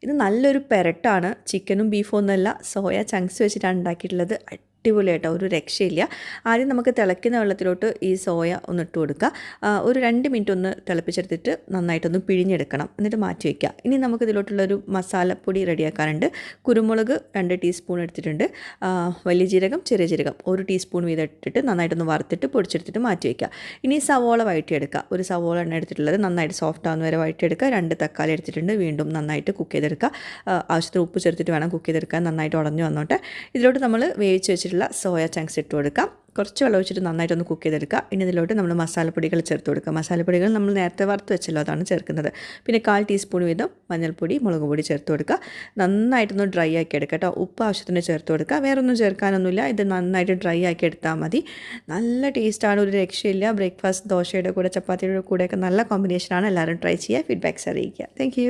ഇത് നല്ലൊരു പെരട്ടാണ്, ചിക്കനും ബീഫും ഒന്നുമല്ല, സോയ ചങ്ക്സ് വെച്ചിട്ടാണ് ഉണ്ടാക്കിയിട്ടുള്ളത്. അടിപൊളിയായിട്ടോ, ഒരു രക്ഷയില്ല. ആദ്യം നമുക്ക് തിളയ്ക്കുന്ന വെള്ളത്തിലോട്ട് ഈ സോയ ഒന്ന് ഇട്ട് കൊടുക്കുക. ഒരു 2 മിനിറ്റ് ഒന്ന് തിളപ്പിച്ചെടുത്തിട്ട് നന്നായിട്ടൊന്ന് പിഴിഞ്ഞെടുക്കണം, എന്നിട്ട് മാറ്റി വയ്ക്കുക. ഇനി നമുക്ക് ഇതിലോട്ടുള്ളൊരു മസാലപ്പൊടി റെഡിയാക്കാനുണ്ട്. കുരുമുളക് 2 ടീസ്പൂൺ എടുത്തിട്ടുണ്ട്, വലിയ ജീരകം ചെറിയ ജീരകം 1 ടീസ്പൂൺ വീതം ഇട്ടിട്ട് നന്നായിട്ടൊന്ന് വറുത്തിട്ട് പൊടിച്ചെടുത്തിട്ട് മാറ്റി വയ്ക്കുക. ഇനി സവോള വഴറ്റിയെടുക്കുക. ഒരു സവോള എണ്ണ എടുത്തിട്ടുള്ളത്, നന്നായിട്ട് സോഫ്റ്റ് ആവുന്ന വരെ വഴറ്റിയെടുക്കുക. 2 തക്കാളി എടുത്തിട്ടുണ്ട്, വീണ്ടും നന്നായിട്ട് കുക്ക് ചെയ്തെടുക്കുക. ആവശ്യത്തിന് ഉപ്പ് ചേർത്തിട്ട് വേണം കുക്ക് ചെയ്തെടുക്കാൻ, നന്നായിട്ട് ഉടഞ്ഞു വന്നോട്ടെ. ഇതിലോട്ട് നമ്മൾ വേവിച്ച് വെച്ചിട്ടുള്ള സോയ ചങ്ക്സ് ഇട്ട് കൊടുക്കാം. കുറച്ച് വെള്ളം ഒഴിച്ചിട്ട് നന്നായിട്ടൊന്ന് കുക്ക് ചെയ്തെടുക്കുക. ഇനി ഇതിലോട്ട് നമ്മൾ മസാലപ്പൊടികൾ ചേർത്ത് കൊടുക്കുക. മസാലപ്പൊടികൾ നമ്മൾ നേരത്തെ വറുത്ത് വെച്ചല്ലോ, അതാണ് ചേർക്കുന്നത്. പിന്നെ 1/4 ടീസ്പൂൺ വീതം മഞ്ഞൾപ്പൊടി, മുളക് പൊടി ചേർത്ത് കൊടുക്കുക. നന്നായിട്ടൊന്ന് ഡ്രൈ ആക്കി എടുക്കുക കേട്ടോ. ഉപ്പ് ആവശ്യത്തിന് ചേർത്ത് കൊടുക്കുക. വേറൊന്നും ചേർക്കാനൊന്നുമില്ല, ഇത് നന്നായിട്ട് ഡ്രൈ ആക്കി എടുത്താൽ മതി. നല്ല ടേസ്റ്റാണ്, ഒരു രക്ഷയില്ല. ബ്രേക്ക്ഫാസ്റ്റ് ദോശയുടെ കൂടെ ചപ്പാത്തിയുടെ കൂടെയൊക്കെ നല്ല കോമ്പിനേഷനാണ്. എല്ലാവരും ട്രൈ ചെയ്യുക, ഫീഡ്ബാക്ക്സ് അറിയിക്കുക. താങ്ക്